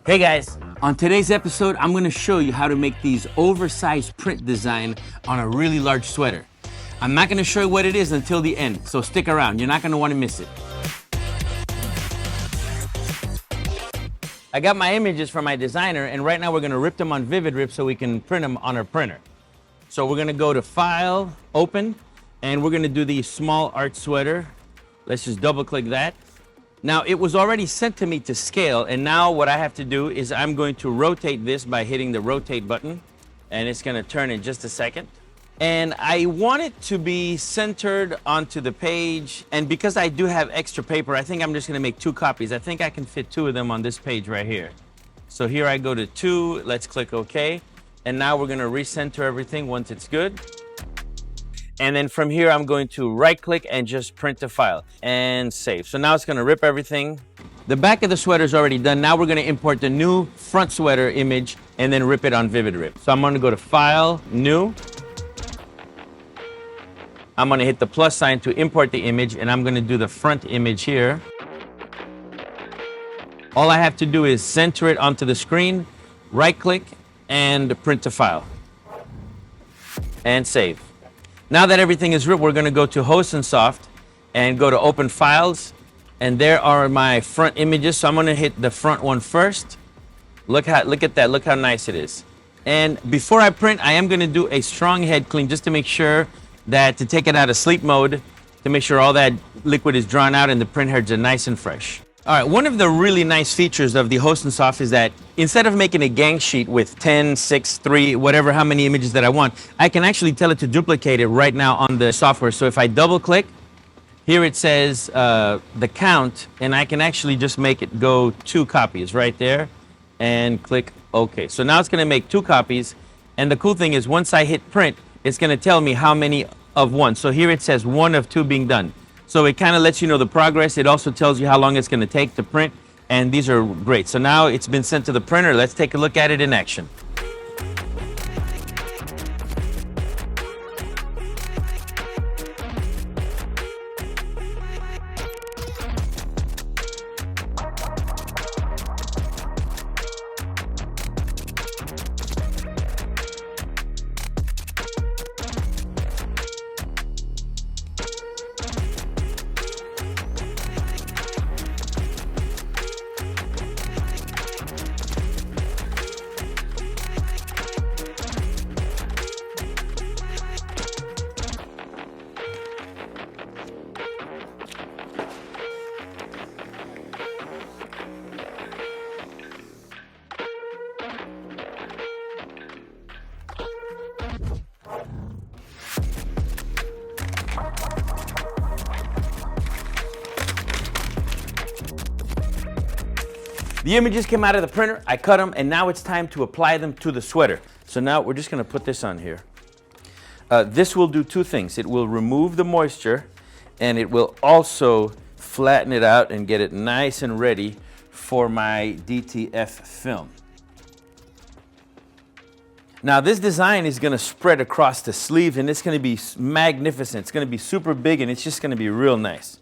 Hey guys, on today's episode, I'm gonna show you how to make these oversized print design on a really large sweater. I'm not gonna show you what it is until the end, so stick around, you're not gonna wanna miss it. I got my images from my designer, and right now we're gonna rip them on Vivid Rip so we can print them on our printer. So we're gonna go to File, Open, and we're gonna do the small art sweater. Let's just double click that. Now it was already sent to me to scale, and now what I have to do is I'm going to rotate this by hitting the rotate button, and it's gonna turn in just a second. And I want it to be centered onto the page, and because I do have extra paper, I think I'm just gonna make 2 copies. I think I can fit 2 of them on this page right here. So here I go to 2, let's click OK. And now we're gonna recenter everything once it's good. And then from here, I'm going to right click and just print the file and save. So now it's gonna rip everything. The back of the sweater is already done. Now we're gonna import the new front sweater image and then rip it on Vivid Rip. So I'm gonna go to File, New. I'm gonna hit the plus sign to import the image, and I'm gonna do the front image here. All I have to do is center it onto the screen, right click, and print the file. And save. Now that everything is ripped, we're gonna go to Host and Soft and go to Open Files, and there are my front images. So I'm gonna hit the front one first. Look at that, look how nice it is. And before I print, I am gonna do a strong head clean just to make sure that, to take it out of sleep mode, to make sure all that liquid is drawn out and the print heads are nice and fresh. All right, one of the really nice features of the Host and Soft is that instead of making a gang sheet with 10, 6, 3, whatever, how many images that I want, I can actually tell it to duplicate it right now on the software. So if I double click, here it says the count, and I can actually just make it go 2 copies right there and click OK. So now it's gonna make 2 copies. And the cool thing is once I hit print, it's gonna tell me how many of 1. So here it says 1 of 2 being done. So it kind of lets you know the progress. It also tells you how long it's going to take to print, and these are great. So now it's been sent to the printer. Let's take a look at it in action. The images came out of the printer, I cut them, and now it's time to apply them to the sweater. So now we're just gonna put this on here. This will do 2 things. It will remove the moisture, and it will also flatten it out and get it nice and ready for my DTF film. Now this design is gonna spread across the sleeve, and it's gonna be magnificent. It's gonna be super big, and it's just gonna be real nice.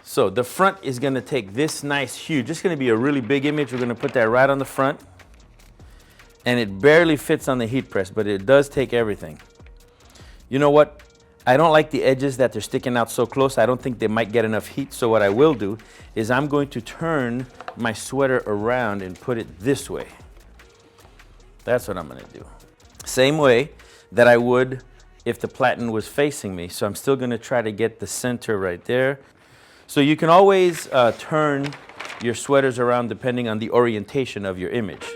So the front is gonna take this nice huge, it's gonna be a really big image. We're gonna put that right on the front. And it barely fits on the heat press, but it does take everything. You know what? I don't like the edges that they're sticking out so close. I don't think they might get enough heat. So what I will do is I'm going to turn my sweater around and put it this way. That's what I'm gonna do. Same way that I would if the platen was facing me. So I'm still gonna try to get the center right there. So you can always turn your sweaters around depending on the orientation of your image.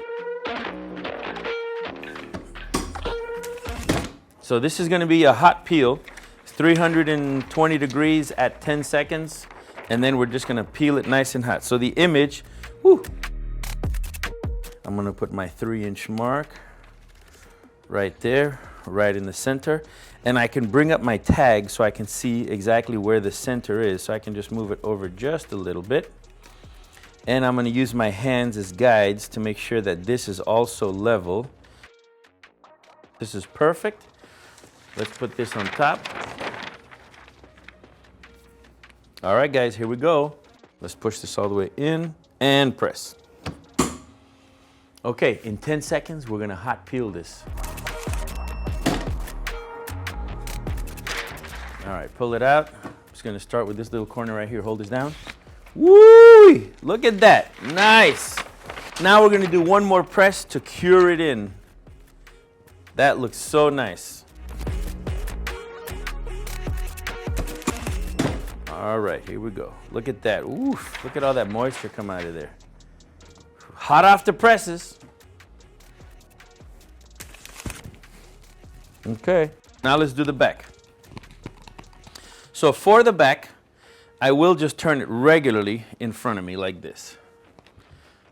So this is going to be a hot peel. It's 320 degrees at 10 seconds, and then we're just going to peel it nice and hot. So the image, whew, I'm going to put my 3-inch mark right there, right in the center. And I can bring up my tag so I can see exactly where the center is. So I can just move it over just a little bit. And I'm going to use my hands as guides to make sure that this is also level. This is perfect. Let's put this on top. All right, guys, here we go. Let's push this all the way in and press. Okay, in 10 seconds, we're gonna hot peel this. All right, pull it out. I'm just gonna start with this little corner right here. Hold this down. Woo! Look at that, nice. Now we're gonna do one more press to cure it in. That looks so nice. All right, here we go. Look at that, oof, look at all that moisture come out of there. Hot off the presses. Okay, now let's do the back. So for the back, I will just turn it regularly in front of me like this.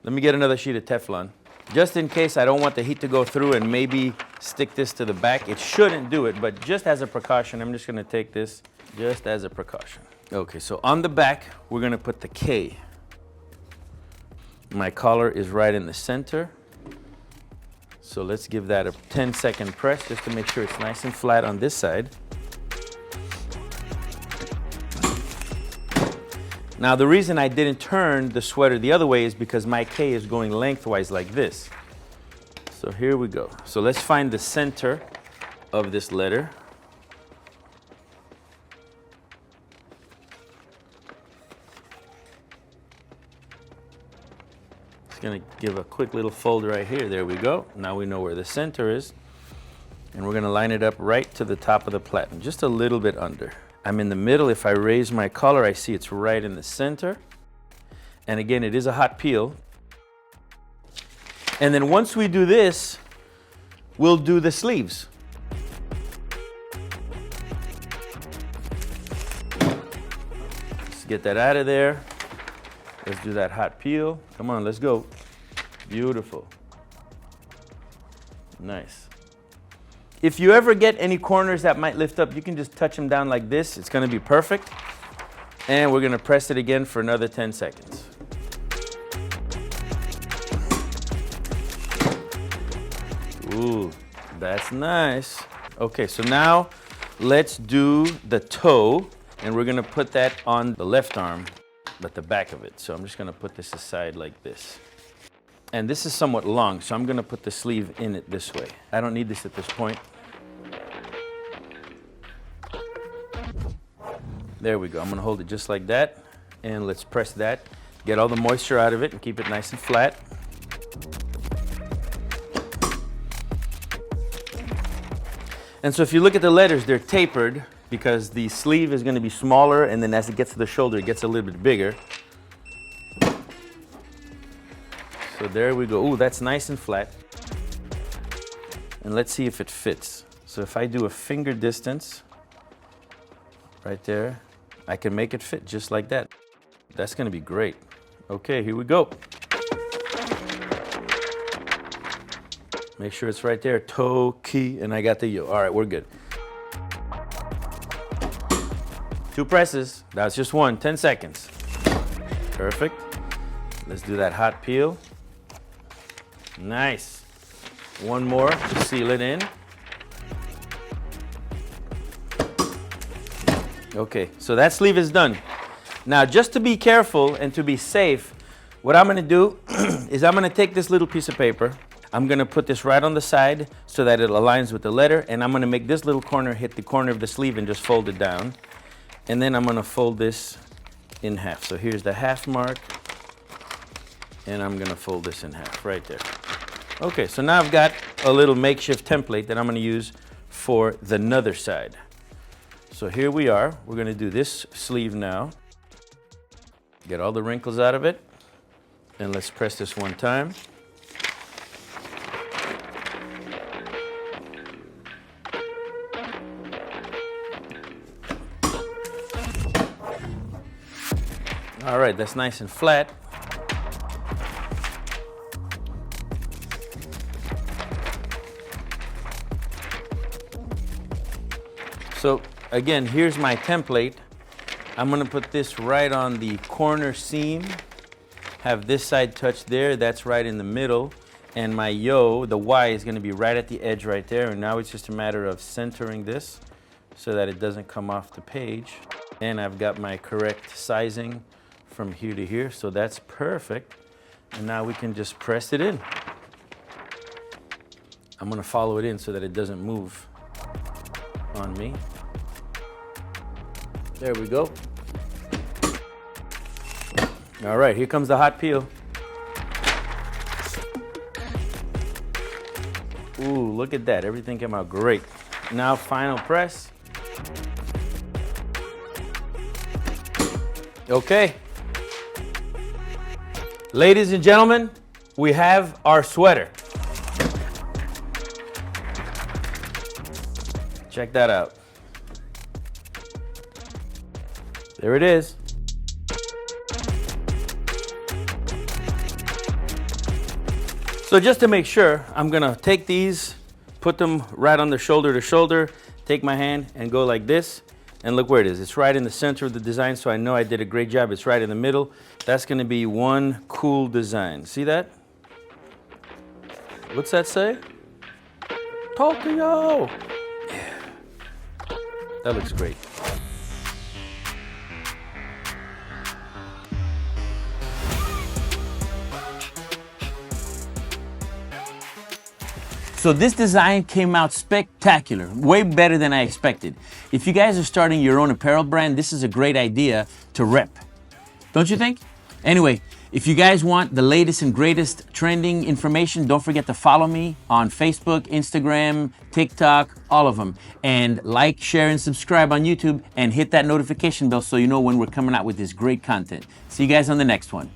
Let me get another sheet of Teflon. Just in case I don't want the heat to go through and maybe stick this to the back. It shouldn't do it, but just as a precaution, I'm just gonna take this just as a precaution. Okay, so on the back, we're gonna put the K. My collar is right in the center. So let's give that a 10-second press just to make sure it's nice and flat on this side. Now the reason I didn't turn the sweater the other way is because my K is going lengthwise like this. So here we go. So let's find the center of this letter. Just gonna give a quick little fold right here. There we go. Now we know where the center is. And we're gonna line it up right to the top of the platen, just a little bit under. I'm in the middle. If I raise my collar, I see it's right in the center. And again, it is a hot peel. And then once we do this, we'll do the sleeves. Let's get that out of there. Let's do that hot peel. Come on, let's go. Beautiful. Nice. If you ever get any corners that might lift up, you can just touch them down like this. It's gonna be perfect. And we're gonna press it again for another 10 seconds. Ooh, that's nice. Okay, so now let's do the toe, and we're gonna put that on the left arm, but the back of it. So I'm just gonna put this aside like this. And this is somewhat long, so I'm gonna put the sleeve in it this way. I don't need this at this point. There we go. I'm gonna hold it just like that, and let's press that. Get all the moisture out of it and keep it nice and flat. And so if you look at the letters, they're tapered because the sleeve is gonna be smaller, and then as it gets to the shoulder, it gets a little bit bigger. So there we go. Ooh, that's nice and flat. And let's see if it fits. So if I do a finger distance right there, I can make it fit just like that. That's gonna be great. Okay, here we go. Make sure it's right there, toe, key, and I got the yo. All right, we're good. 2 presses, that's just one, 10 seconds. Perfect. Let's do that hot peel. Nice. One more to seal it in. Okay, so that sleeve is done. Now, just to be careful and to be safe, what I'm gonna do is I'm gonna take this little piece of paper. I'm gonna put this right on the side so that it aligns with the letter, and I'm gonna make this little corner hit the corner of the sleeve and just fold it down. And then I'm gonna fold this in half. So here's the half mark, and I'm gonna fold this in half right there. Okay, so now I've got a little makeshift template that I'm gonna use for the other side. So here we are. We're gonna do this sleeve now. Get all the wrinkles out of it. And let's press this one time. All right, that's nice and flat. So again, here's my template. I'm gonna put this right on the corner seam, have this side touch there, that's right in the middle, and my yo, the Y, is gonna be right at the edge right there, and now it's just a matter of centering this so that it doesn't come off the page. And I've got my correct sizing from here to here, so that's perfect. And now we can just press it in. I'm gonna follow it in so that it doesn't move on me. There we go. All right, here comes the hot peel. Ooh, look at that, everything came out great. Now final press. Okay. Ladies and gentlemen, we have our sweater. Check that out. There it is. So just to make sure, I'm gonna take these, put them right on the shoulder to shoulder, take my hand and go like this, and look where it is. It's right in the center of the design, so I know I did a great job. It's right in the middle. That's gonna be one cool design. See that? What's that say? Tokyo! Yeah. That looks great. So this design came out spectacular, way better than I expected. If you guys are starting your own apparel brand, this is a great idea to rep. Don't you think? Anyway, if you guys want the latest and greatest trending information, don't forget to follow me on Facebook, Instagram, TikTok, all of them. And like, share, and subscribe on YouTube, and hit that notification bell so you know when we're coming out with this great content. See you guys on the next one.